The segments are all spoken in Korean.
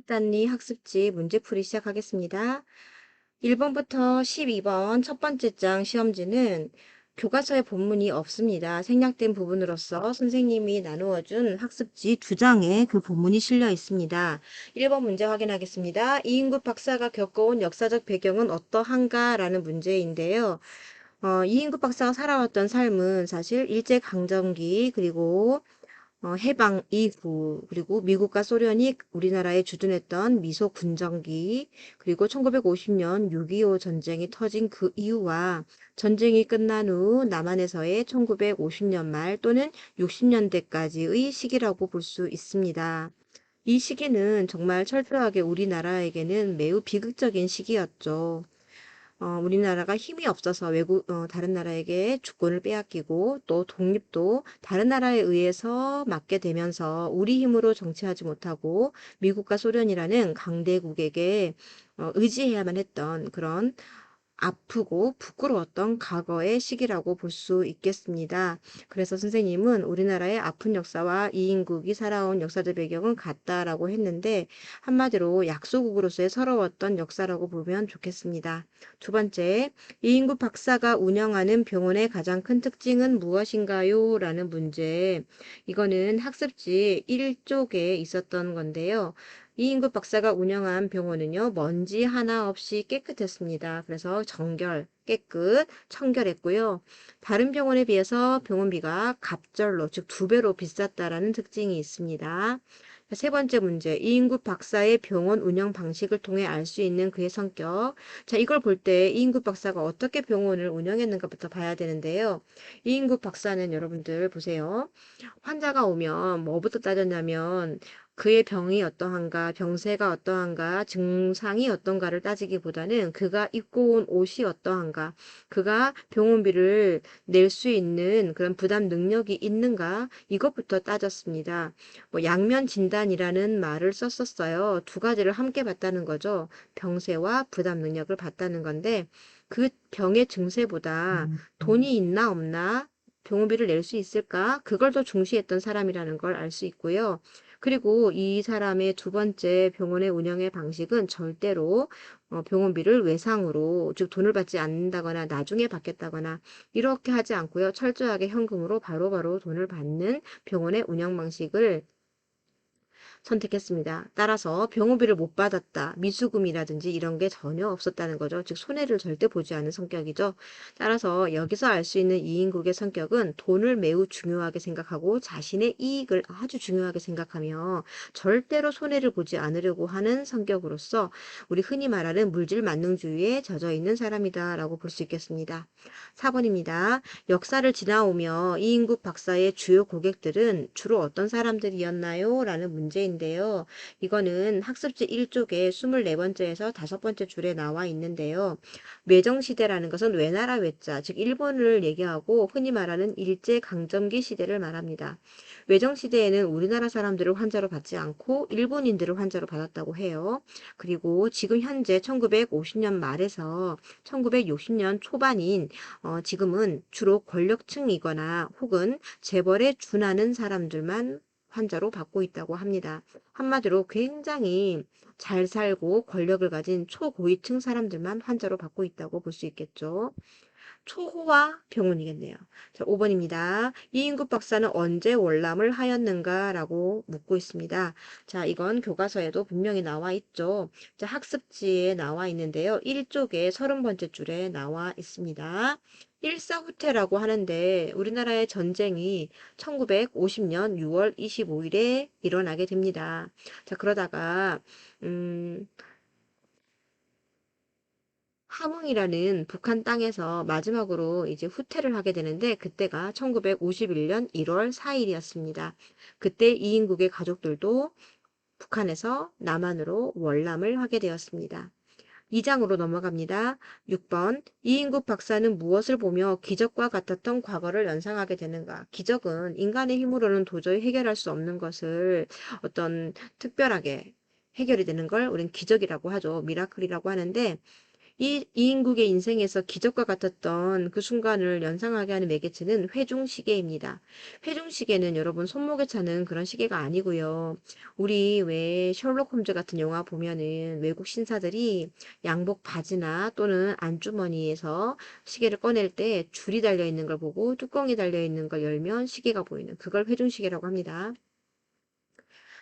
단리 학습지 문제풀이 시작하겠습니다. 1번부터 12번 첫 번째 장 시험지는 교과서에 본문이 없습니다. 생략된 부분으로서 선생님이 나누어준 학습지 두 장에 그 본문이 실려 있습니다. 1번 문제 확인하겠습니다. 이인국 박사가 겪어온 역사적 배경은 어떠한가? 라는 문제인데요. 이인국 박사가 살아왔던 삶은 사실 일제강점기 그리고 해방 이후 그리고 미국과 소련이 우리나라에 주둔했던 미소 군정기 그리고 1950년 6.25 전쟁이 터진 그 이후와 전쟁이 끝난 후 남한에서의 1950년 말 또는 60년대까지의 시기라고 볼 수 있습니다. 이 시기는 정말 철저하게 우리나라에게는 매우 비극적인 시기였죠. 우리나라가 힘이 없어서 다른 나라에게 주권을 빼앗기고 또 독립도 다른 나라에 의해서 맡게 되면서 우리 힘으로 정치하지 못하고 미국과 소련이라는 강대국에게 의지해야만 했던 그런 아프고 부끄러웠던 과거의 시기라고 볼 수 있겠습니다. 그래서 선생님은 우리나라의 아픈 역사와 이인국이 살아온 역사적 배경은 같다라고 했는데 한마디로 약소국으로서의 서러웠던 역사라고 보면 좋겠습니다. 두 번째, 이인국 박사가 운영하는 병원의 가장 큰 특징은 무엇인가요? 라는 문제. 이거는 학습지 1쪽에 있었던 건데요. 이인국 박사가 운영한 병원은요, 먼지 하나 없이 깨끗했습니다. 그래서 정결, 깨끗, 청결했고요. 다른 병원에 비해서 병원비가 갑절로, 즉 2배로 비쌌다라는 특징이 있습니다. 세 번째 문제, 이인국 박사의 병원 운영 방식을 통해 알 수 있는 그의 성격. 자, 이걸 볼 때 이인국 박사가 어떻게 병원을 운영했는가부터 봐야 되는데요. 이인국 박사는 여러분들 보세요. 환자가 오면 뭐부터 따졌냐면 그의 병이 어떠한가, 병세가 어떠한가, 증상이 어떤가를 따지기보다는 그가 입고 온 옷이 어떠한가, 그가 병원비를 낼 수 있는 그런 부담 능력이 있는가, 이것부터 따졌습니다. 뭐 양면 진단이라는 말을 썼었어요. 두 가지를 함께 봤다는 거죠. 병세와 부담 능력을 봤다는 건데 그 병의 증세보다 돈이 있나 없나, 병원비를 낼 수 있을까? 그걸 더 중시했던 사람이라는 걸 알 수 있고요. 그리고 이 사람의 두 번째 병원의 운영의 방식은 절대로 병원비를 외상으로, 즉 돈을 받지 않는다거나 나중에 받겠다거나 이렇게 하지 않고요. 철저하게 현금으로 바로바로 돈을 받는 병원의 운영 방식을 선택했습니다. 따라서 병원비를 못 받았다, 미수금이라든지 이런 게 전혀 없었다는 거죠. 즉 손해를 절대 보지 않는 성격이죠. 따라서 여기서 알 수 있는 이인국의 성격은 돈을 매우 중요하게 생각하고 자신의 이익을 아주 중요하게 생각하며 절대로 손해를 보지 않으려고 하는 성격으로서 우리 흔히 말하는 물질 만능주의에 젖어 있는 사람이다라고 볼 수 있겠습니다. 4번입니다. 역사를 지나오며 이인국 박사의 주요 고객들은 주로 어떤 사람들이었나요? 라는 문제인데요. 이거는 학습지 1쪽에 24번째에서 5번째 줄에 나와 있는데요. 외정시대라는 것은 외나라 외자, 즉 일본을 얘기하고 흔히 말하는 일제강점기 시대를 말합니다. 외정시대에는 우리나라 사람들을 환자로 받지 않고 일본인들을 환자로 받았다고 해요. 그리고 지금 현재 1950년 말에서 1960년 초반인 지금은 주로 권력층이거나 혹은 재벌에 준하는 사람들만 환자로 받고 있다고 합니다. 한마디로 굉장히 잘 살고 권력을 가진 초고위층 사람들만 환자로 받고 있다고 볼 수 있겠죠. 초호화 병원이겠네요. 자, 5번입니다. 이인국 박사는 언제 월남을 하였는가? 라고 묻고 있습니다. 자, 이건 교과서에도 분명히 나와 있죠. 자, 학습지에 나와 있는데요. 1쪽에 30번째 줄에 나와 있습니다. 일사후퇴라고 하는데 우리나라의 전쟁이 1950년 6월 25일에 일어나게 됩니다. 자, 그러다가 함흥이라는 북한 땅에서 마지막으로 이제 후퇴를 하게 되는데 그때가 1951년 1월 4일이었습니다. 그때 이인국의 가족들도 북한에서 남한으로 월남을 하게 되었습니다. 2장으로 넘어갑니다. 6번. 이인국 박사는 무엇을 보며 기적과 같았던 과거를 연상하게 되는가? 기적은 인간의 힘으로는 도저히 해결할 수 없는 것을 어떤 특별하게 해결이 되는 걸 우리는 기적이라고 하죠. 미라클이라고 하는데 이인국의 인생에서 기적과 같았던 그 순간을 연상하게 하는 매개체는 회중시계입니다. 회중시계는 여러분 손목에 차는 그런 시계가 아니고요. 우리 왜 셜록 홈즈 같은 영화 보면은 외국 신사들이 양복 바지나 또는 안주머니에서 시계를 꺼낼 때 줄이 달려 있는 걸 보고 뚜껑이 달려 있는 걸 열면 시계가 보이는 그걸 회중시계라고 합니다.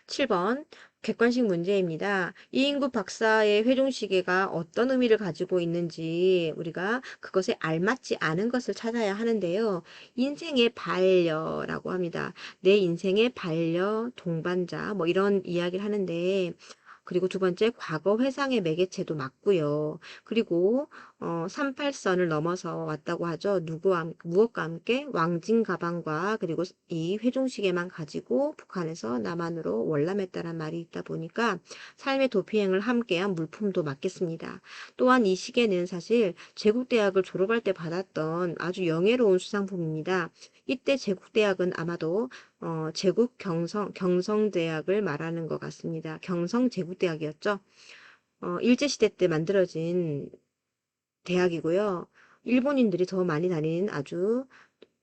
7번 객관식 문제입니다. 이인구 박사의 회중시계가 어떤 의미를 가지고 있는지 우리가 그것에 알맞지 않은 것을 찾아야 하는데요. 인생의 반려라고 합니다. 내 인생의 반려, 동반자 뭐 이런 이야기를 하는데 그리고 두 번째 과거 회상의 매개체도 맞고요. 그리고 38선을 넘어서 왔다고 하죠. 무엇과 함께 왕진 가방과 그리고 이 회중시계만 가지고 북한에서 남한으로 월남했다란 말이 있다 보니까 삶의 도피행을 함께한 물품도 맞겠습니다. 또한 이 시계는 사실 제국대학을 졸업할 때 받았던 아주 영예로운 수상품입니다. 이때 제국대학은 아마도 제국 경성대학을 말하는 것 같습니다. 경성제국대학이었죠. 일제시대 때 만들어진 대학이고요. 일본인들이 더 많이 다니는 아주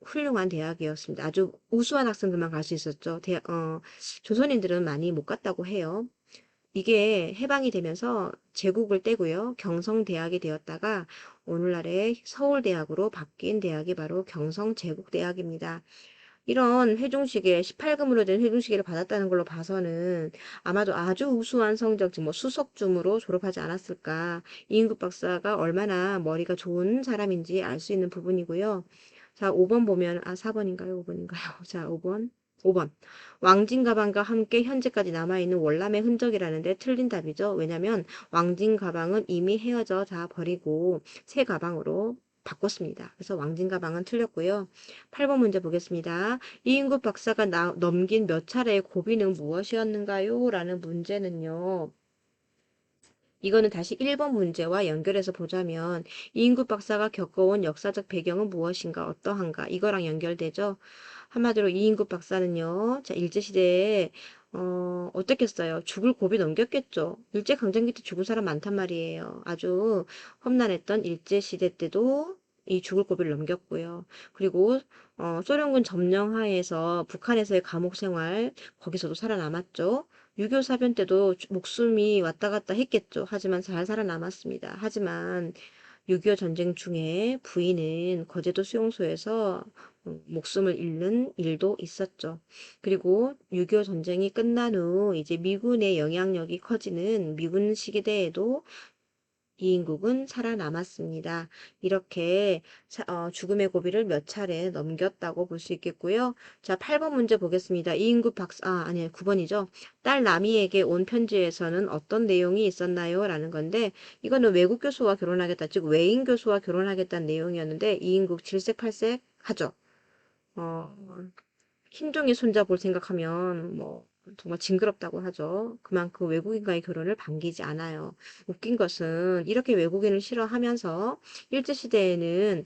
훌륭한 대학이었습니다. 아주 우수한 학생들만 갈 수 있었죠. 조선인들은 많이 못 갔다고 해요. 이게 해방이 되면서 제국을 떼고요. 경성대학이 되었다가 오늘날의 서울대학으로 바뀐 대학이 바로 경성제국대학입니다. 이런 회중시계, 18금으로 된 회중시계를 받았다는 걸로 봐서는 아마도 아주 우수한 성적, 뭐 수석중으로 졸업하지 않았을까. 이인국 박사가 얼마나 머리가 좋은 사람인지 알 수 있는 부분이고요. 자, 5번 보면, 4번인가요? 5번인가요? 자, 5번. 5번. 왕진 가방과 함께 현재까지 남아있는 월남의 흔적이라는데 틀린 답이죠. 왜냐면 왕진 가방은 이미 헤어져 다 버리고 새 가방으로 바꿨습니다. 그래서 왕진 가방은 틀렸고요. 8번 문제 보겠습니다. 이인국 박사가 넘긴 몇 차례의 고비는 무엇이었는가요? 라는 문제는요. 이거는 다시 1번 문제와 연결해서 보자면 이인국 박사가 겪어온 역사적 배경은 무엇인가 어떠한가 이거랑 연결되죠. 한마디로 이인국 박사는요. 자, 일제시대에 어떻겠어요? 죽을 고비 넘겼겠죠. 일제강점기 때 죽은 사람 많단 말이에요. 아주 험난했던 일제시대 때도 이 죽을 고비를 넘겼고요. 그리고 소련군 점령하에서 북한에서의 감옥 생활 거기서도 살아남았죠. 6.25 사변 때도 목숨이 왔다 갔다 했겠죠. 하지만 잘 살아남았습니다. 하지만 6.25 전쟁 중에 부인은 거제도 수용소에서 목숨을 잃는 일도 있었죠. 그리고 6.25 전쟁이 끝난 후 이제 미군의 영향력이 커지는 미군 시기대에도 이인국은 살아남았습니다. 이렇게 죽음의 고비를 몇 차례 넘겼다고 볼 수 있겠고요. 자, 8번 문제 보겠습니다. 이인국 박사, 아니, 9번이죠. 딸 나미에게 온 편지에서는 어떤 내용이 있었나요? 라는 건데, 이거는 외국 교수와 결혼하겠다, 즉 외인 교수와 결혼하겠다는 내용이었는데, 이인국 7색 8색 하죠. 어, 흰종이 손잡을 생각하면 뭐 정말 징그럽다고 하죠. 그만큼 외국인과의 결혼을 반기지 않아요. 웃긴 것은 이렇게 외국인을 싫어하면서 일제시대에는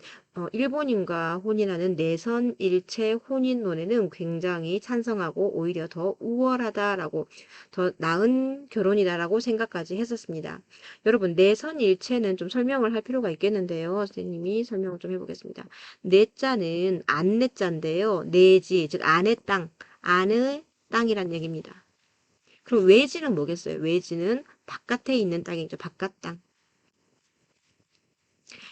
일본인과 혼인하는 내선일체 혼인론에는 굉장히 찬성하고 오히려 더 우월하다라고 더 나은 결혼이다라고 생각까지 했었습니다. 여러분 내선일체는 좀 설명을 할 필요가 있겠는데요. 선생님이 설명을 좀 해보겠습니다. 내자는 안내자인데요. 내지, 즉 안의 땅, 안의 땅이란 얘기입니다. 그럼 외지는 뭐겠어요? 외지는 바깥에 있는 땅이죠. 바깥 땅.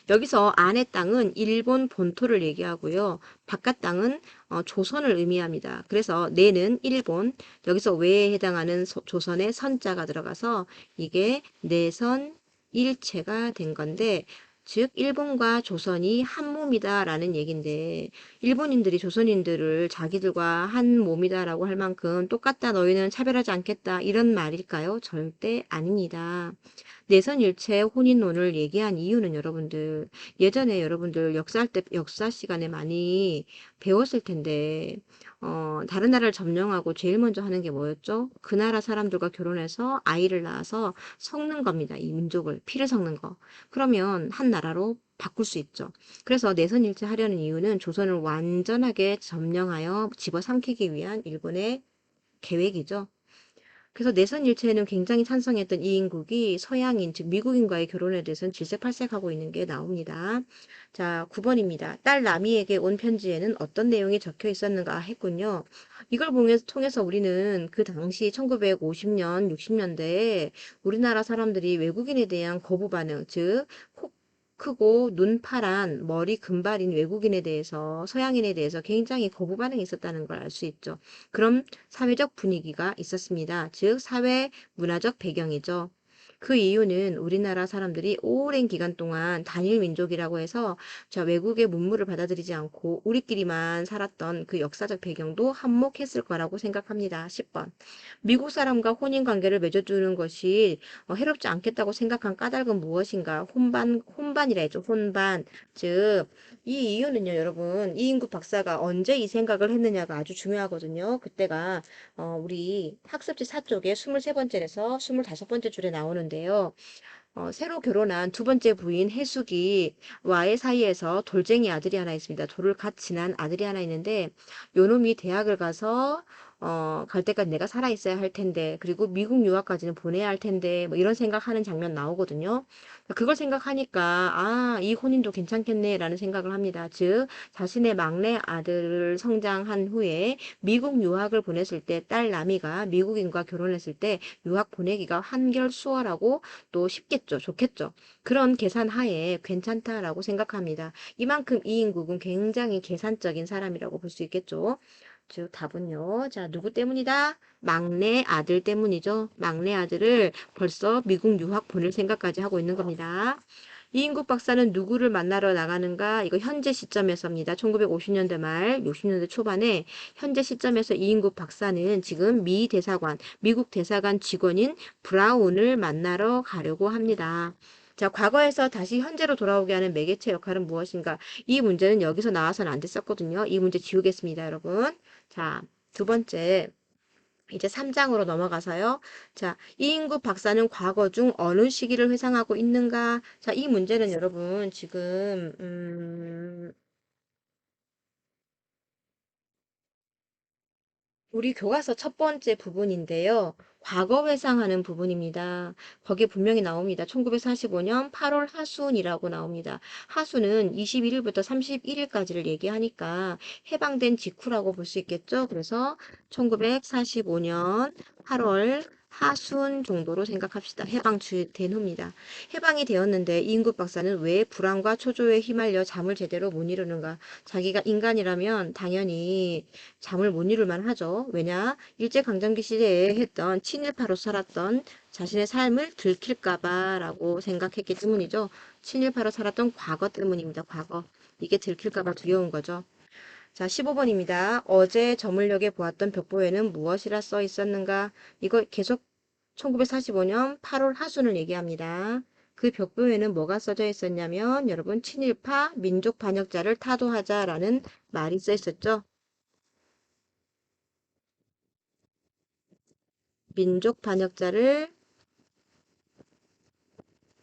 여기서 안의 땅은 일본 본토를 얘기하고요. 바깥 땅은 조선을 의미합니다. 그래서 내는 일본, 여기서 외에 해당하는 조선의 선자가 들어가서 이게 내선 일체가 된 건데 즉 일본과 조선이 한 몸이다라는 얘긴데 일본인들이 조선인들을 자기들과 한 몸이다라고 할 만큼 똑같다 너희는 차별하지 않겠다 이런 말일까요? 절대 아닙니다. 내선일체 혼인론을 얘기한 이유는 여러분들 예전에 여러분들 역사할 때 역사 시간에 많이 배웠을 텐데 다른 나라를 점령하고 제일 먼저 하는 게 뭐였죠? 그 나라 사람들과 결혼해서 아이를 낳아서 섞는 겁니다. 이 민족을 피를 섞는 거. 그러면 한 나라로 바꿀 수 있죠. 그래서 내선일체 하려는 이유는 조선을 완전하게 점령하여 집어삼키기 위한 일본의 계획이죠. 그래서 내선 일체에는 굉장히 찬성했던 이인국이 서양인, 즉 미국인과의 결혼에 대해서는 질색팔색하고 있는 게 나옵니다. 자, 9번입니다. 딸 라미에게 온 편지에는 어떤 내용이 적혀 있었는가 했군요. 이걸 통해서 우리는 그 당시 1950년, 60년대에 우리나라 사람들이 외국인에 대한 거부 반응, 즉, 코 크고 눈 파란 머리 금발인 외국인에 대해서 서양인에 대해서 굉장히 거부 반응이 있었다는 걸 알 수 있죠. 그럼 사회적 분위기가 있었습니다. 즉 사회 문화적 배경이죠. 그 이유는 우리나라 사람들이 오랜 기간 동안 단일 민족이라고 해서 자, 외국의 문물을 받아들이지 않고 우리끼리만 살았던 그 역사적 배경도 한몫했을 거라고 생각합니다. 10번. 미국 사람과 혼인 관계를 맺어주는 것이 해롭지 않겠다고 생각한 까닭은 무엇인가? 혼반이라 했죠. 혼반. 즉, 이 이유는요, 여러분. 이인국 박사가 언제 이 생각을 했느냐가 아주 중요하거든요. 그때가, 우리 학습지 4쪽에 23번째에서 25번째 줄에 나오는데요. 새로 결혼한 두 번째 부인 해숙이와의 사이에서 돌쟁이 아들이 하나 있습니다. 돌을 갓 지난 아들이 하나 있는데 요놈이 대학을 가서 갈 때까지 내가 살아 있어야 할 텐데 그리고 미국 유학까지는 보내야 할 텐데 뭐 이런 생각하는 장면 나오거든요. 그걸 생각하니까 아, 이 혼인도 괜찮겠네라는 생각을 합니다. 즉 자신의 막내 아들을 성장한 후에 미국 유학을 보냈을 때 딸 라미가 미국인과 결혼했을 때 유학 보내기가 한결 수월하고 또 쉽겠죠. 좋겠죠. 그런 계산 하에 괜찮다라고 생각합니다. 이만큼 이인국은 굉장히 계산적인 사람이라고 볼 수 있겠죠. 즉 답은요. 자, 누구 때문이다? 막내 아들 때문이죠. 막내 아들을 벌써 미국 유학 보낼 생각까지 하고 있는 겁니다. 이인국 박사는 누구를 만나러 나가는가? 이거 현재 시점에서입니다. 1950년대 말, 60년대 초반에 현재 시점에서 이인국 박사는 지금 미 대사관, 미국 대사관 직원인 브라운을 만나러 가려고 합니다. 자, 과거에서 다시 현재로 돌아오게 하는 매개체 역할은 무엇인가? 이 문제는 여기서 나와서는 안 됐었거든요. 이 문제 지우겠습니다, 여러분. 자, 두 번째. 이제 3장으로 넘어가서요. 자, 이인국 박사는 과거 중 어느 시기를 회상하고 있는가? 자, 이 문제는 여러분 지금 우리 교과서 첫 번째 부분인데요. 과거 회상하는 부분입니다. 거기에 분명히 나옵니다. 1945년 8월 하순이라고 나옵니다. 하순은 21일부터 31일까지를 얘기하니까 해방된 직후라고 볼 수 있겠죠. 그래서 1945년 8월 하순 정도로 생각합시다. 해방된 후입니다. 해방이 되었는데 이인국 박사는 왜 불안과 초조에 휘말려 잠을 제대로 못 이루는가? 자기가 인간이라면 당연히 잠을 못 이룰 만하죠. 왜냐? 일제강점기 시대에 했던 친일파로 살았던 자신의 삶을 들킬까봐라고 생각했기 때문이죠. 친일파로 살았던 과거 때문입니다. 과거. 이게 들킬까봐 두려운 거죠. 자, 15번입니다. 어제 저물녘에 보았던 벽보에는 무엇이라 써 있었는가? 이거 계속 1945년 8월 하순을 얘기합니다. 그 벽보에는 뭐가 써져 있었냐면 여러분 친일파 민족 반역자를 타도하자라는 말이 써 있었죠. 민족 반역자를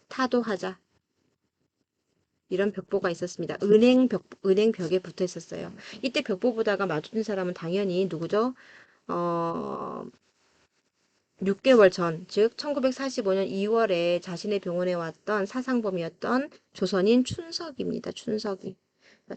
타도하자. 이런 벽보가 있었습니다. 은행벽에 붙어 있었어요. 이때 벽보 보다가 마주친 사람은 당연히 누구죠? 어, 6개월 전, 즉 1945년 2월에 자신의 병원에 왔던 사상범이었던 조선인 춘석입니다. 춘석이.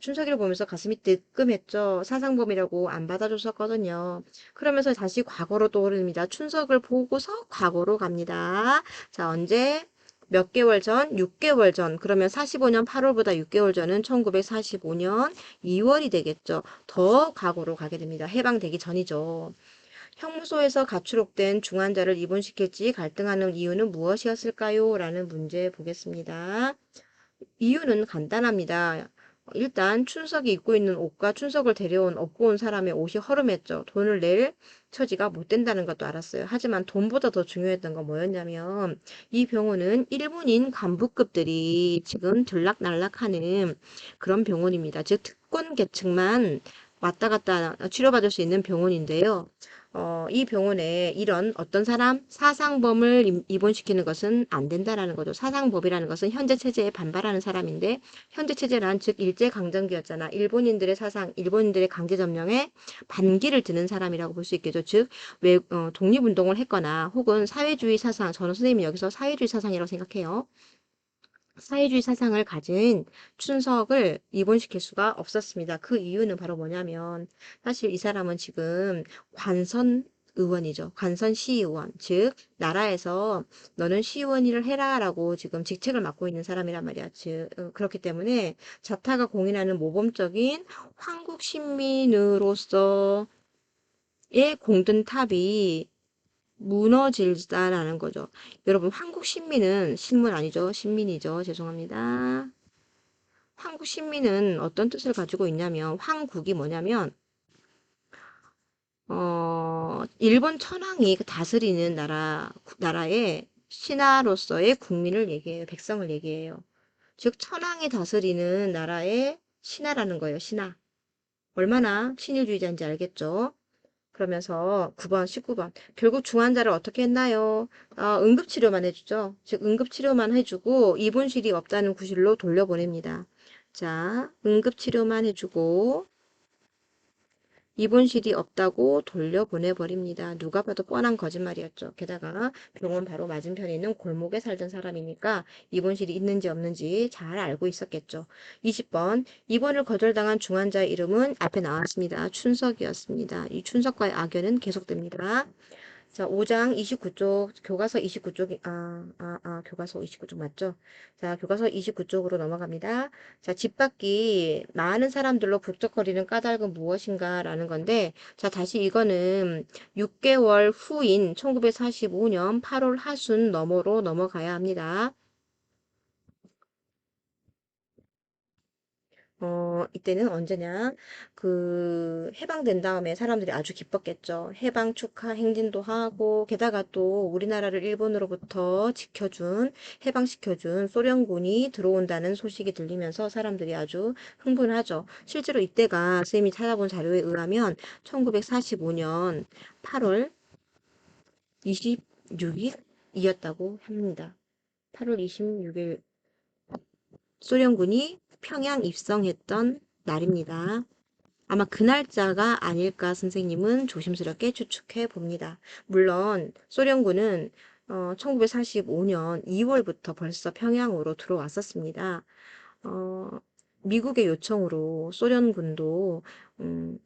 춘석이를 보면서 가슴이 뜨끔했죠. 사상범이라고 안 받아줬었거든요. 그러면서 다시 과거로 떠오릅니다. 춘석을 보고서 과거로 갑니다. 자, 언제? 몇 개월 전? 6개월 전. 그러면 45년 8월보다 6개월 전은 1945년 2월이 되겠죠. 더 과거로 가게 됩니다. 해방되기 전이죠. 형무소에서 가출옥된 중환자를 입원시킬지 갈등하는 이유는 무엇이었을까요? 라는 문제 보겠습니다. 이유는 간단합니다. 일단 춘석이 입고 있는 옷과 춘석을 데려온 업고 온 사람의 옷이 허름했죠. 돈을 낼 처지가 못 된다는 것도 알았어요. 하지만 돈보다 더 중요했던 건 뭐였냐면 이 병원은 일본인 간부급들이 지금 들락날락하는 그런 병원입니다. 즉 특권 계층만 왔다 갔다 치료받을 수 있는 병원인데요. 이 병원에 이런 어떤 사람 사상범을 입원시키는 것은 안 된다라는 거죠. 사상범이라는 것은 현재 체제에 반발하는 사람인데 현재 체제란 즉 일제강점기였잖아. 일본인들의 사상, 일본인들의 강제점령에 반기를 드는 사람이라고 볼 수 있겠죠. 즉 독립운동을 했거나 혹은 사회주의 사상, 저는 선생님이 여기서 사회주의 사상이라고 생각해요. 사회주의 사상을 가진 춘석을 입원시킬 수가 없었습니다. 그 이유는 바로 뭐냐면 사실 이 사람은 지금 관선 의원이죠. 관선 시의원. 즉 나라에서 너는 시의원 일을 해라라고 지금 직책을 맡고 있는 사람이란 말이야. 즉 그렇기 때문에 자타가 공인하는 모범적인 황국 신민으로서의 공든 탑이 무너질다라는 거죠. 여러분, 한국 신민은 신문 아니죠. 신민이죠. 죄송합니다. 한국 신민은 어떤 뜻을 가지고 있냐면, 황국이 뭐냐면, 일본 천황이 다스리는 나라의 신하로서의 국민을 얘기해요. 백성을 얘기해요. 즉, 천황이 다스리는 나라의 신하라는 거예요. 신하. 얼마나 친일주의자인지 알겠죠? 그러면서 9번, 19번. 결국 중환자를 어떻게 했나요? 응급치료만 해주죠. 즉, 응급치료만 해주고 입원실이 없다는 구실로 돌려보냅니다. 자, 응급치료만 해주고 입원실이 없다고 돌려보내버립니다. 누가 봐도 뻔한 거짓말이었죠. 게다가 병원 바로 맞은편에 있는 골목에 살던 사람이니까 입원실이 있는지 없는지 잘 알고 있었겠죠. 20번 입원을 거절당한 중환자의 이름은 앞에 나왔습니다. 춘석이었습니다. 이 춘석과의 악연은 계속됩니다. 자, 5장 29쪽, 교과서 29쪽이, 교과서 29쪽 맞죠? 자, 교과서 29쪽으로 넘어갑니다. 자, 집 밖이 많은 사람들로 북적거리는 까닭은 무엇인가 라는 건데, 자, 다시 이거는 6개월 후인 1945년 8월 하순 너머로 넘어가야 합니다. 이때는 언제냐? 해방된 다음에 사람들이 아주 기뻤겠죠. 해방 축하 행진도 하고, 게다가 또 우리나라를 일본으로부터 해방시켜준 소련군이 들어온다는 소식이 들리면서 사람들이 아주 흥분하죠. 실제로 이때가 쌤이 찾아본 자료에 의하면 1945년 8월 26일이었다고 합니다. 8월 26일 소련군이 평양 입성했던 날입니다. 아마 그 날짜가 아닐까 선생님은 조심스럽게 추측해 봅니다. 물론 소련군은 1945년 2월부터 벌써 평양으로 들어왔었습니다. 어, 미국의 요청으로 소련군도 음,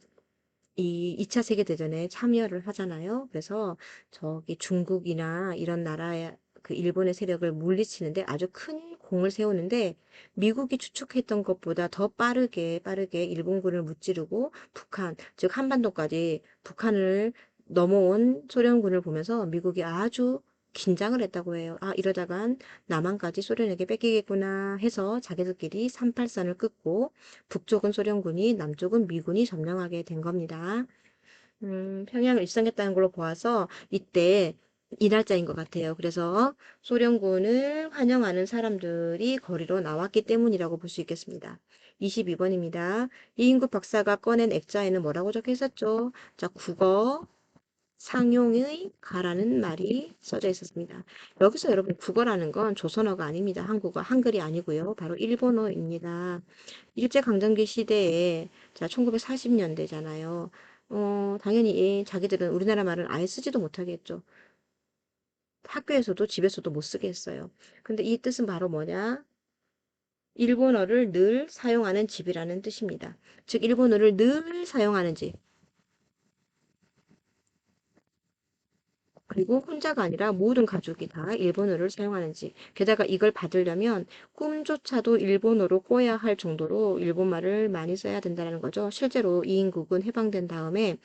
이 2차 세계대전에 참여를 하잖아요. 그래서 저기 중국이나 이런 나라의 그 일본의 세력을 물리치는데 아주 큰 공을 세우는데 미국이 추측했던 것보다 더 빠르게 일본군을 무찌르고 즉 한반도까지 북한을 넘어온 소련군을 보면서 미국이 아주 긴장을 했다고 해요. 이러다간 남한까지 소련에게 뺏기겠구나 해서 자기들끼리 38선을 끊고 북쪽은 소련군이, 남쪽은 미군이 점령하게 된 겁니다. 평양을 입성했다는 걸로 보아서 이때 이 날짜인 것 같아요. 그래서 소련군을 환영하는 사람들이 거리로 나왔기 때문이라고 볼 수 있겠습니다. 22번입니다. 이인국 박사가 꺼낸 액자에는 뭐라고 적혀 있었죠? 자, 국어, 상용의 가라는 말이 써져 있었습니다. 여기서 여러분 국어라는 건 조선어가 아닙니다. 한국어, 한글이 아니고요. 바로 일본어입니다. 일제강점기 시대에 자 1940년대잖아요. 당연히 자기들은 우리나라 말을 아예 쓰지도 못하겠죠. 학교에서도 집에서도 못 쓰게 했어요. 근데 이 뜻은 바로 뭐냐? 일본어를 늘 사용하는 집이라는 뜻입니다. 즉 일본어를 늘 사용하는 집. 그리고 혼자가 아니라 모든 가족이 다 일본어를 사용하는지. 게다가 이걸 받으려면 꿈조차도 일본어로 꿔야 할 정도로 일본말을 많이 써야 된다는 거죠. 실제로 이인국은 해방된 다음에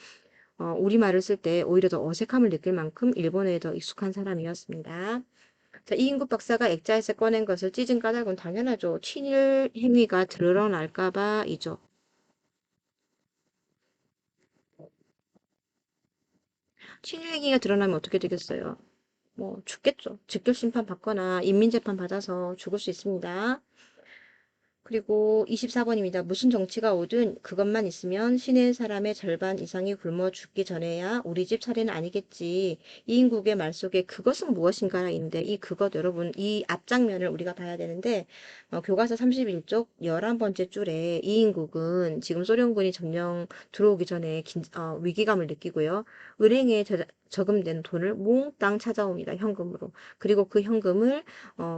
우리말을 쓸 때 오히려 더 어색함을 느낄 만큼 일본어에 더 익숙한 사람이었습니다. 자, 이인국 박사가 액자에서 꺼낸 것을 찢은 까닭은 당연하죠. 친일 행위가 드러날까 봐이죠. 친일 행위가 드러나면 어떻게 되겠어요? 뭐 죽겠죠. 즉결심판 받거나 인민재판 받아서 죽을 수 있습니다. 그리고 24번입니다. 무슨 정치가 오든 그것만 있으면 시내 사람의 절반 이상이 굶어 죽기 전에야 우리 집 차례는 아니겠지. 이인국의 말 속에 그것은 무엇인가인데 이 그것 여러분 이 앞장면을 우리가 봐야 되는데 교과서 31쪽 11번째 줄에 이인국은 지금 소련군이 점령 들어오기 전에 위기감을 느끼고요. 은행에 저금된 돈을 몽땅 찾아옵니다. 현금으로. 그리고 그 현금을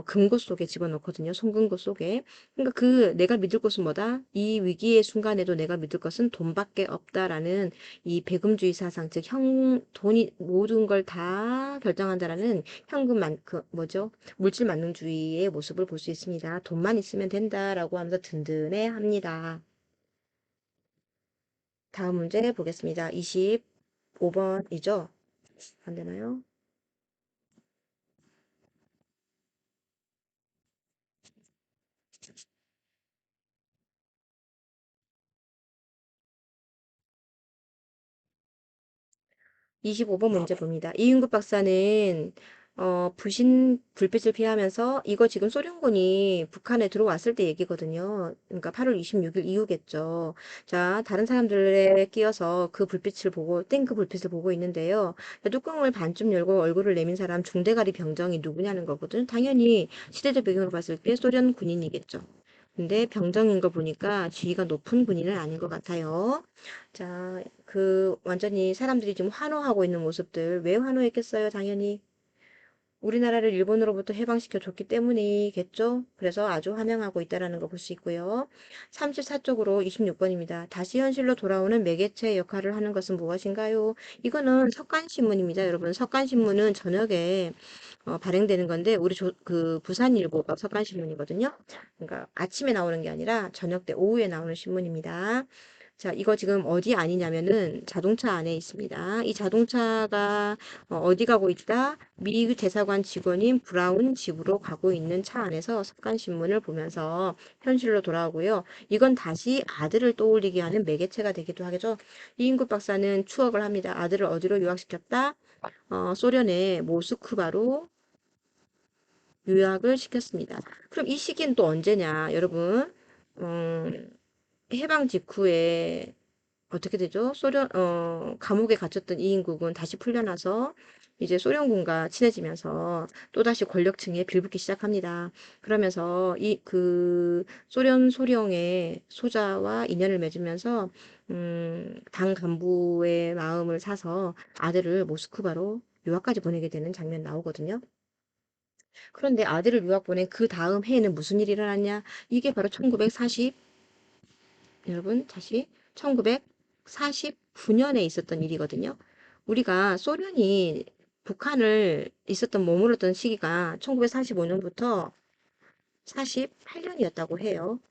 금고 속에 집어넣거든요. 송금고 속에. 그러니까 내가 믿을 것은 뭐다? 이 위기의 순간에도 내가 믿을 것은 돈밖에 없다라는 이 배금주의 사상, 즉 돈이 모든 걸 다 결정한다라는 뭐죠? 물질 만능주의의 모습을 볼 수 있습니다. 돈만 있으면 된다라고 하면서 든든해 합니다. 다음 문제 보겠습니다. 25번이죠? 안 되나요? 25번 문제 봅니다. 이윤국 박사는 부신 불빛을 피하면서 이거 지금 소련군이 북한에 들어왔을 때 얘기거든요. 그러니까 8월 26일 이후겠죠. 자, 다른 사람들에 끼어서 그 불빛을 보고 땡그 불빛을 보고 있는데요. 뚜껑을 반쯤 열고 얼굴을 내민 사람 중대가리 병정이 누구냐는 거거든. 당연히 시대적 배경으로 봤을 때 소련 군인이겠죠. 근데 병정인 거 보니까 지위가 높은 군인은 아닌 것 같아요. 자, 완전히 사람들이 지금 환호하고 있는 모습들. 왜 환호했겠어요? 당연히 우리나라를 일본으로부터 해방시켜 줬기 때문이겠죠? 그래서 아주 환영하고 있다라는 거 볼 수 있고요. 34쪽으로 26번입니다. 다시 현실로 돌아오는 매개체 역할을 하는 것은 무엇인가요? 이거는 석간신문입니다, 여러분. 석간신문은 저녁에 발행되는 건데 부산일보가 석간신문이거든요. 그러니까 아침에 나오는 게 아니라 저녁 때 오후에 나오는 신문입니다. 자, 이거 지금 어디 아니냐면은 자동차 안에 있습니다. 이 자동차가 어디 가고 있다? 미 대사관 직원인 브라운 집으로 가고 있는 차 안에서 습관신문을 보면서 현실로 돌아오고요. 이건 다시 아들을 떠올리게 하는 매개체가 되기도 하겠죠. 이인국 박사는 추억을 합니다. 아들을 어디로 유학시켰다? 소련의 모스크바로 유학을 시켰습니다. 그럼 이 시기는 또 언제냐, 여러분? 해방 직후에 어떻게 되죠? 감옥에 갇혔던 이인국은 다시 풀려나서 이제 소련군과 친해지면서 또다시 권력층에 빌붙기 시작합니다. 그러면서 소령의 소자와 인연을 맺으면서, 당 간부의 마음을 사서 아들을 모스크바로 유학까지 보내게 되는 장면 나오거든요. 그런데 아들을 유학 보낸 그 다음 해에는 무슨 일이 일어났냐? 이게 바로 1940, 여러분, 다시 1949년에 있었던 일이거든요. 우리가 소련이 북한을 머물렀던 시기가 1945년부터 48년이었다고 해요.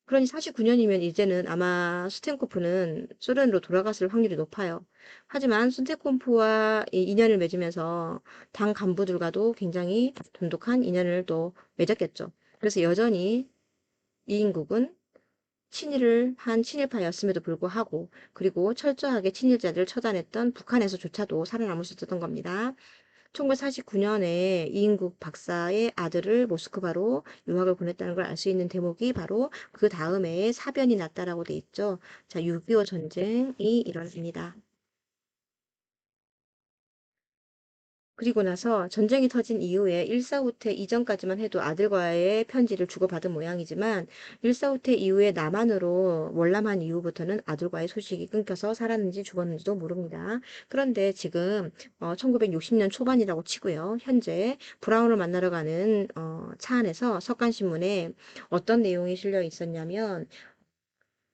그러니 49년이면 이제는 아마 스텐코프는 소련으로 돌아갔을 확률이 높아요. 하지만 스텐코프와 인연을 맺으면서 당 간부들과도 굉장히 돈독한 인연을 또 맺었겠죠. 그래서 여전히 이인국은 친일을 한 친일파였음에도 불구하고 그리고 철저하게 친일자들을 처단했던 북한에서조차도 살아남을 수 있었던 겁니다. 1949년에 이인국 박사의 아들을 모스크바로 유학을 보냈다는 걸 알 수 있는 대목이 바로 그 다음 해에 사변이 났다라고 돼 있죠. 자, 6.25 전쟁이 일어납니다. 그리고 나서 전쟁이 터진 이후에 일사후퇴 이전까지만 해도 아들과의 편지를 주고받은 모양이지만 일사후퇴 이후에 남한으로 월남한 이후부터는 아들과의 소식이 끊겨서 살았는지 죽었는지도 모릅니다. 그런데 지금 1960년 초반이라고 치고요. 현재 브라운을 만나러 가는 차 안에서 석간신문에 어떤 내용이 실려 있었냐면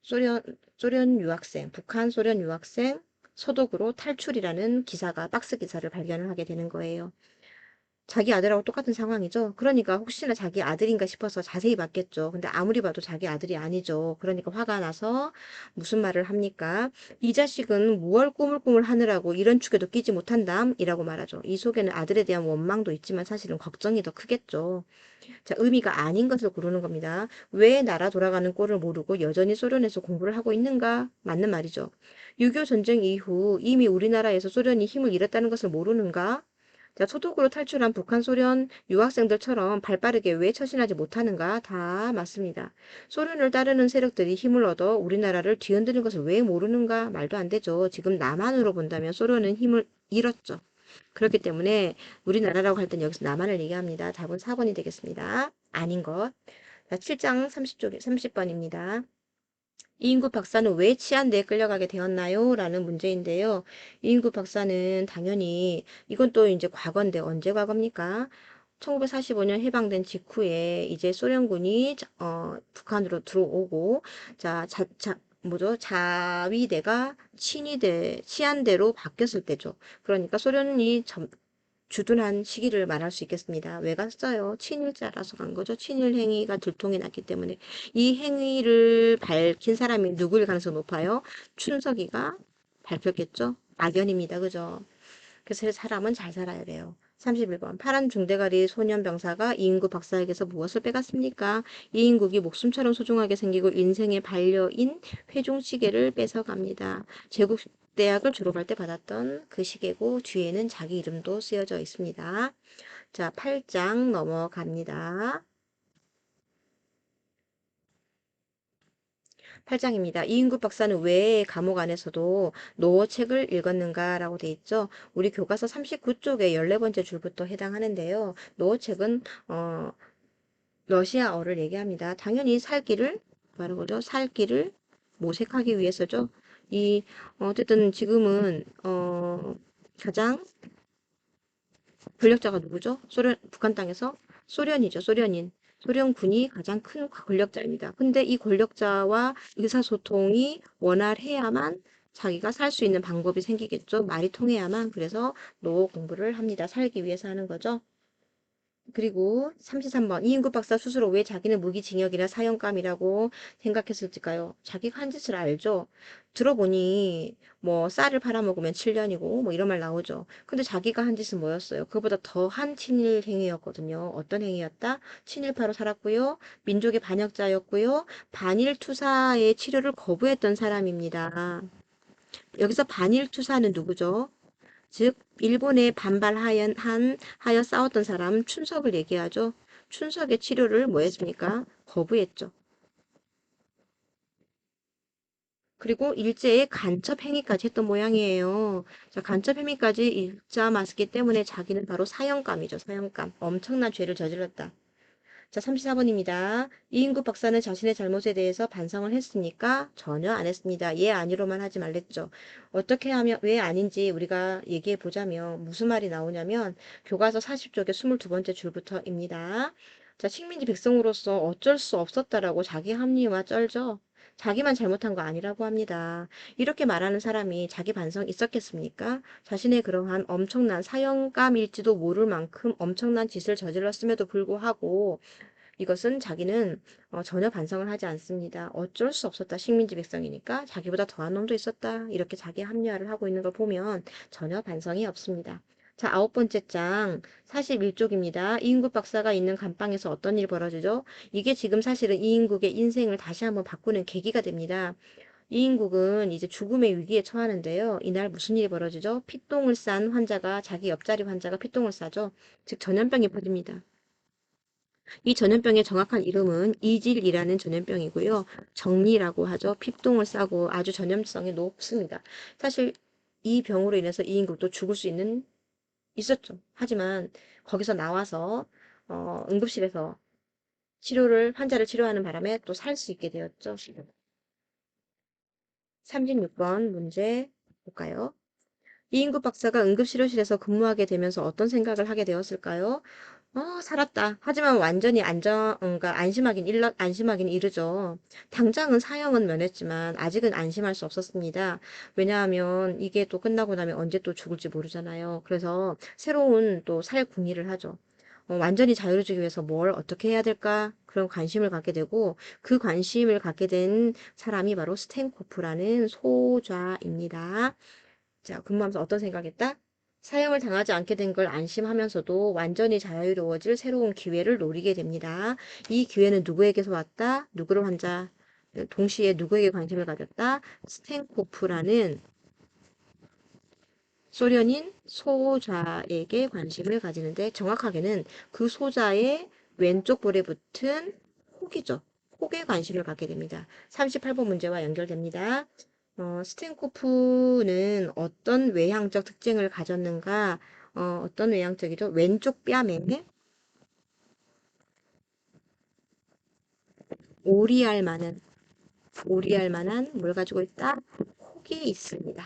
소련, 북한 소련 유학생 소독으로 탈출이라는 박스 기사를 발견을 하게 되는 거예요. 자기 아들하고 똑같은 상황이죠. 그러니까 혹시나 자기 아들인가 싶어서 자세히 봤겠죠. 근데 아무리 봐도 자기 아들이 아니죠. 그러니까 화가 나서 무슨 말을 합니까? 이 자식은 무얼 꾸물꾸물 하느라고 이런 축에도 끼지 못한담? 이라고 말하죠. 이 속에는 아들에 대한 원망도 있지만 사실은 걱정이 더 크겠죠. 자, 의미가 아닌 것을 고르는 겁니다. 왜 나라 돌아가는 꼴을 모르고 여전히 소련에서 공부를 하고 있는가? 맞는 말이죠. 6.25 전쟁 이후 이미 우리나라에서 소련이 힘을 잃었다는 것을 모르는가? 자, 소독으로 탈출한 북한 소련 유학생들처럼 발빠르게 왜 처신하지 못하는가? 다 맞습니다. 소련을 따르는 세력들이 힘을 얻어 우리나라를 뒤흔드는 것을 왜 모르는가? 말도 안 되죠. 지금 남한으로 본다면 소련은 힘을 잃었죠. 그렇기 때문에 우리나라라고 할 땐 여기서 남한을 얘기합니다. 답은 4번이 되겠습니다. 아닌 것. 자, 7장 30번입니다. 이인구 박사는 왜 치안대에 끌려가게 되었나요? 라는 문제인데요. 이인구 박사는 당연히 이건 또 이제 과거인데 언제 과거입니까? 1945년 해방된 직후에 이제 소련군이 북한으로 들어오고 뭐죠? 자위대가 치안대로 바뀌었을 때죠. 그러니까 소련이 주둔한 시기를 말할 수 있겠습니다. 왜 갔어요? 친일자라서 간 거죠. 친일 행위가 들통이 났기 때문에. 이 행위를 밝힌 사람이 누구일 가능성이 높아요? 춘석이가 밝혔겠죠? 악연입니다. 그죠? 그래서 사람은 잘 살아야 돼요. 31번. 파란 중대가리 소년병사가 이인국 박사에게서 무엇을 빼갔습니까? 이인국이 목숨처럼 소중하게 생기고 인생의 반려인 회중시계를 뺏어갑니다. 제국대학을 졸업할 때 받았던 그 시계고 뒤에는 자기 이름도 쓰여져 있습니다. 자, 8장 넘어갑니다. 8장입니다. 이인국 박사는 왜 감옥 안에서도 노어책을 읽었는가라고 돼 있죠. 우리 교과서 39쪽에 14번째 줄부터 해당하는데요. 노어책은 러시아어를 얘기합니다. 당연히 살기를 말하는 거죠. 살기를 모색하기 위해서죠. 어쨌든 지금은 가장 권력자가 누구죠? 북한 땅에서 소련이죠. 소련인. 소련군이 가장 큰 권력자입니다. 근데 이 권력자와 의사소통이 원활해야만 자기가 살 수 있는 방법이 생기겠죠. 말이 통해야만. 그래서 노 공부를 합니다. 살기 위해서 하는 거죠. 그리고 33번. 이인국 박사 스스로 왜 자기는 무기징역이나 사형감이라고 생각했을까요? 자기가 한 짓을 알죠. 들어보니 뭐 쌀을 팔아먹으면 7년이고 뭐 이런 말 나오죠. 근데 자기가 한 짓은 뭐였어요? 그보다 더한 친일 행위였거든요. 어떤 행위였다? 친일파로 살았고요. 민족의 반역자였고요. 반일 투사의 치료를 거부했던 사람입니다. 여기서 반일 투사는 누구죠? 즉 일본에 하여 싸웠던 사람 춘석을 얘기하죠. 춘석의 치료를 뭐 했습니까? 거부했죠. 그리고 일제의 간첩 행위까지 했던 모양이에요. 자, 간첩 행위까지 일자 맞기 때문에 자기는 바로 사형감이죠. 사형감. 엄청난 죄를 저질렀다. 자, 34번입니다. 이인국 박사는 자신의 잘못에 대해서 반성을 했습니까? 전혀 안 했습니다. 예, 아니로만 하지 말랬죠. 어떻게 하면, 왜 아닌지 우리가 얘기해 보자면, 무슨 말이 나오냐면, 교과서 40쪽의 22번째 줄부터입니다. 자, 식민지 백성으로서 어쩔 수 없었다라고 자기 합리화 쩔죠. 자기만 잘못한 거 아니라고 합니다. 이렇게 말하는 사람이 자기 반성 있었겠습니까? 자신의 그러한 엄청난 사형감일지도 모를 만큼 엄청난 짓을 저질렀음에도 불구하고 이것은 자기는 전혀 반성을 하지 않습니다. 어쩔 수 없었다. 식민지 백성이니까 자기보다 더한 놈도 있었다. 이렇게 자기 합리화를 하고 있는 걸 보면 전혀 반성이 없습니다. 자, 9번째 장 41쪽입니다. 이인국 박사가 있는 감방에서 어떤 일이 벌어지죠? 이게 지금 사실은 이인국의 인생을 다시 한번 바꾸는 계기가 됩니다. 이인국은 이제 죽음의 위기에 처하는데요. 이날 무슨 일이 벌어지죠? 피똥을 싼 환자가 자기 옆자리 환자가 피똥을 싸죠. 즉 전염병이 퍼집니다. 이 전염병의 정확한 이름은 이질이라는 전염병이고요. 정리라고 하죠. 피똥을 싸고 아주 전염성이 높습니다. 사실 이 병으로 인해서 이인국도 죽을 수 있었죠. 하지만 거기서 나와서 응급실에서 환자를 치료하는 바람에 또 살 수 있게 되었죠. 36번 문제 볼까요? 이인국 박사가 응급치료실에서 근무하게 되면서 어떤 생각을 하게 되었을까요? 살았다. 하지만 완전히 그러니까 안심하긴 이르죠. 당장은 사형은 면했지만 아직은 안심할 수 없었습니다. 왜냐하면 이게 또 끝나고 나면 언제 또 죽을지 모르잖아요. 그래서 새로운 또 살 궁리를 하죠. 완전히 자유로워지기 위해서 뭘 어떻게 해야 될까? 그런 관심을 갖게 되고 그 관심을 갖게 된 사람이 바로 스탠코프라는 소좌입니다. 자, 근무하면서 어떤 생각했다? 사형을 당하지 않게 된 걸 안심하면서도 완전히 자유로워질 새로운 기회를 노리게 됩니다. 이 기회는 누구에게서 왔다? 동시에 누구에게 관심을 가졌다? 스탠코프라는 소련인 소좌에게 관심을 가지는데 정확하게는 그 소좌의 왼쪽 볼에 붙은 혹이죠. 혹에 관심을 갖게 됩니다. 38번 문제와 연결됩니다. 스텐코프는 어떤 외향적 특징을 가졌는가? 어떤 외향적이죠? 왼쪽 뺨에 오리알 만한, 오리알 만한 뭘 가지고 있다? 혹이 있습니다.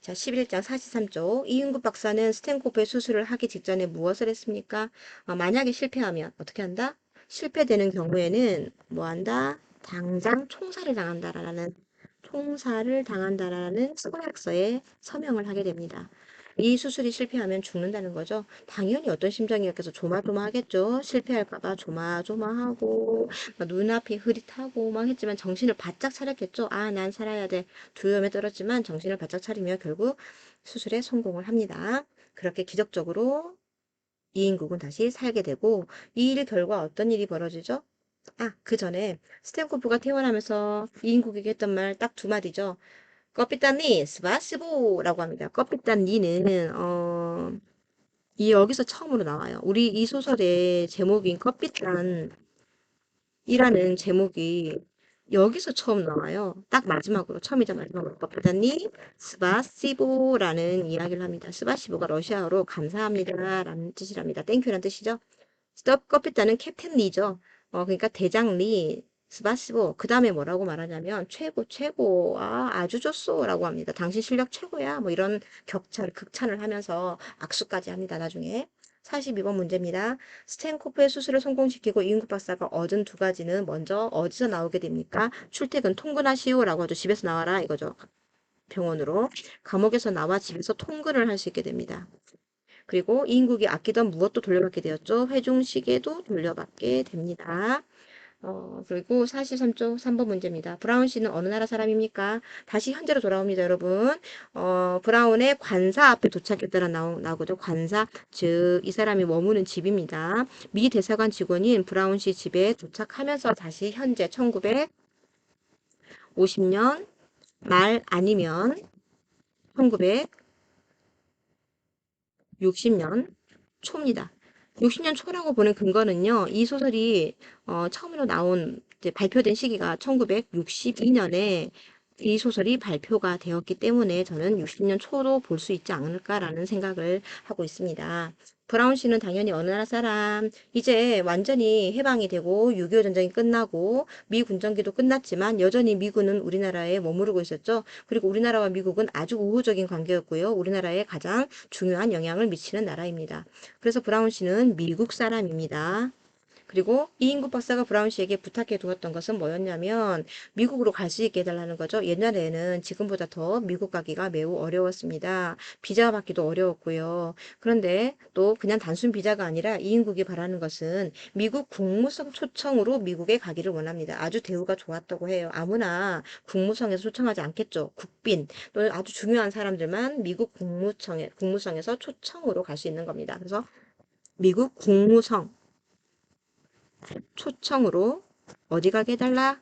자, 11장 43쪽. 이윤국 박사는 스탠코프의 수술을 하기 직전에 무엇을 했습니까? 만약에 실패하면 어떻게 한다? 실패되는 경우에는 뭐 한다? 당장 총살을 당한다라는 서약서에 서명을 하게 됩니다. 이 수술이 실패하면 죽는다는 거죠. 당연히 어떤 심정이었겠어? 조마조마하겠죠. 실패할까봐 조마조마하고 막 눈앞이 흐릿하고 막 했지만 정신을 바짝 차렸겠죠. 아, 난 살아야 돼. 두려움에 떨었지만 정신을 바짝 차리며 결국 수술에 성공을 합니다. 그렇게 기적적으로 이인국은 다시 살게 되고 이 일 결과 어떤 일이 벌어지죠? 아, 그 전에 스탠코프가 태어나면서 이인국에게 했던 말 딱 두 마디죠. 커피탄니 스바시보라고 합니다. 커피탄니는 이 여기서 처음으로 나와요. 우리 이 소설의 제목인 커피탄이라는 제목이 여기서 처음 나와요. 딱 마지막으로 처음이자 마지막으로 커피탄니 스바시보라는 이야기를 합니다. 스바시보가 러시아어로 감사합니다라는 뜻이랍니다. 땡큐라는 뜻이죠. 스톱 커피타는 캡틴 리죠. 그러니까 대장 리, 스바시보. 그 다음에 뭐라고 말하냐면 최고, 최고. 아, 아주 좋소라고 합니다. 당신 실력 최고야. 뭐 이런 극찬을 하면서 악수까지 합니다. 나중에. 42번 문제입니다. 스탠코프의 수술을 성공시키고 이윤국 박사가 얻은 두 가지는 먼저 어디서 나오게 됩니까? 출퇴근 통근하시오라고 하죠. 집에서 나와라 이거죠. 병원으로. 감옥에서 나와 집에서 통근을 할 수 있게 됩니다. 그리고 이인국이 아끼던 무엇도 돌려받게 되었죠. 회중시계도 돌려받게 됩니다. 그리고 43쪽 3번 문제입니다. 브라운 씨는 어느 나라 사람입니까? 다시 현재로 돌아옵니다, 여러분. 브라운의 관사 앞에 도착했다라 나오죠. 관사, 즉, 이 사람이 머무는 집입니다. 미 대사관 직원인 브라운 씨 집에 도착하면서 다시 현재 1950년 말 아니면 1960년 초입니다. 60년 초라고 보는 근거는요. 이 소설이 처음으로 나온 이제 발표된 시기가 1962년에 이 소설이 발표가 되었기 때문에 저는 60년 초로 볼 수 있지 않을까라는 생각을 하고 있습니다. 브라운 씨는 당연히 어느 나라 사람, 이제 완전히 해방이 되고 6.25 전쟁이 끝나고 미 군정기도 끝났지만 여전히 미군은 우리나라에 머무르고 있었죠. 그리고 우리나라와 미국은 아주 우호적인 관계였고요. 우리나라에 가장 중요한 영향을 미치는 나라입니다. 그래서 브라운 씨는 미국 사람입니다. 그리고 이인국 박사가 브라운 씨에게 부탁해 두었던 것은 뭐였냐면 미국으로 갈 수 있게 해달라는 거죠. 옛날에는 지금보다 더 미국 가기가 매우 어려웠습니다. 비자 받기도 어려웠고요. 그런데 또 그냥 단순 비자가 아니라 이인국이 바라는 것은 미국 국무성 초청으로 미국에 가기를 원합니다. 아주 대우가 좋았다고 해요. 아무나 국무성에서 초청하지 않겠죠. 국빈 또 아주 중요한 사람들만 미국 국무성에서 초청으로 갈 수 있는 겁니다. 그래서 미국 국무성 초청으로 어디 가게 해달라?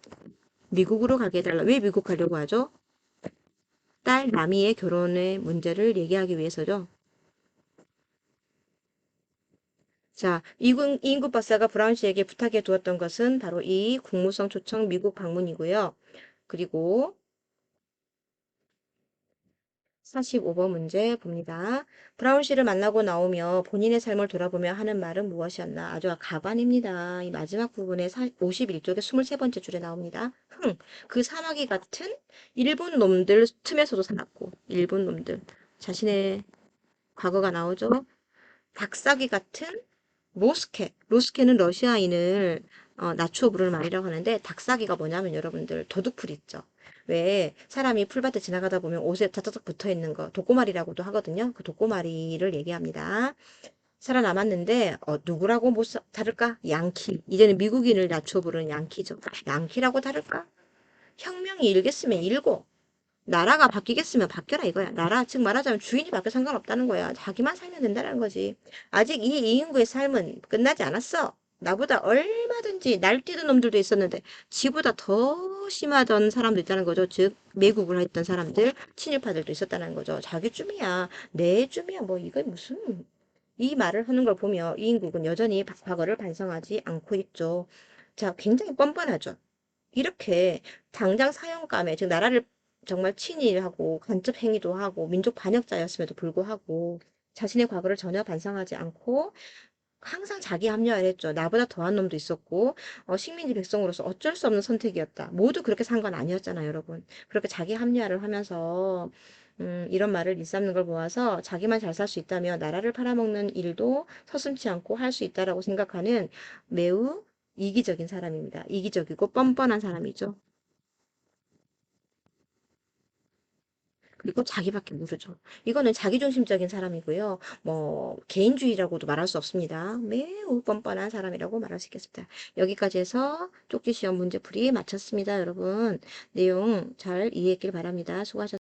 미국으로 가게 해달라. 왜 미국 가려고 하죠? 딸 나미의 결혼의 문제를 얘기하기 위해서죠. 자, 이인국 박사가 브라운 씨에게 부탁해 두었던 것은 바로 이 국무성 초청 미국 방문이고요. 그리고 45번 문제 봅니다. 브라운 씨를 만나고 나오며 본인의 삶을 돌아보며 하는 말은 무엇이었나? 아주 가관입니다. 이 마지막 부분에 51쪽에 23번째 줄에 나옵니다. 그 사마귀 같은 일본 놈들 틈에서도 살았고, 일본 놈들. 자신의 과거가 나오죠. 닭사기 같은 로스케는 러시아인을 나추어 부르는 말이라고 하는데 닭사기가 뭐냐면 여러분들 도둑풀 있죠. 왜 사람이 풀밭에 지나가다 보면 옷에 타타닥 붙어 있는 거 독고마리라고도 하거든요. 그 독고마리를 얘기합니다. 살아남았는데 누구라고 못 다를까? 양키. 이제는 미국인을 낮춰 부르는 양키죠. 양키라고 다를까? 혁명이 일겠으면 일고 나라가 바뀌겠으면 바뀌어라 이거야. 나라 즉 말하자면 주인이 바뀌어 상관없다는 거야. 자기만 살면 된다는 거지. 아직 이 이인구의 삶은 끝나지 않았어. 나보다 얼마든지 날뛰는 놈들도 있었는데 지보다 더 심하던 사람도 있다는 거죠. 즉 매국을 했던 사람들, 친일파들도 있었다는 거죠. 자기 쯤이야, 내 쯤이야, 뭐 이게 무슨 이 말을 하는 걸 보며 이인국은 여전히 과거를 반성하지 않고 있죠. 자, 굉장히 뻔뻔하죠. 이렇게 당장 사형감에, 즉 나라를 정말 친일하고 간첩 행위도 하고 민족 반역자였음에도 불구하고 자신의 과거를 전혀 반성하지 않고 항상 자기 합리화를 했죠. 나보다 더한 놈도 있었고, 식민지 백성으로서 어쩔 수 없는 선택이었다. 모두 그렇게 산 건 아니었잖아요, 여러분. 그렇게 자기 합리화를 하면서, 이런 말을 일삼는 걸 보아서 자기만 잘 살 수 있다면 나라를 팔아먹는 일도 서슴지 않고 할 수 있다라고 생각하는 매우 이기적인 사람입니다. 이기적이고 뻔뻔한 사람이죠. 그리고 자기밖에 모르죠. 이거는 자기중심적인 사람이고요. 뭐 개인주의라고도 말할 수 없습니다. 매우 뻔뻔한 사람이라고 말할 수 있겠습니다. 여기까지 해서 쪽지 시험 문제풀이 마쳤습니다, 여러분. 내용 잘 이해했길 바랍니다. 수고하셨습니다.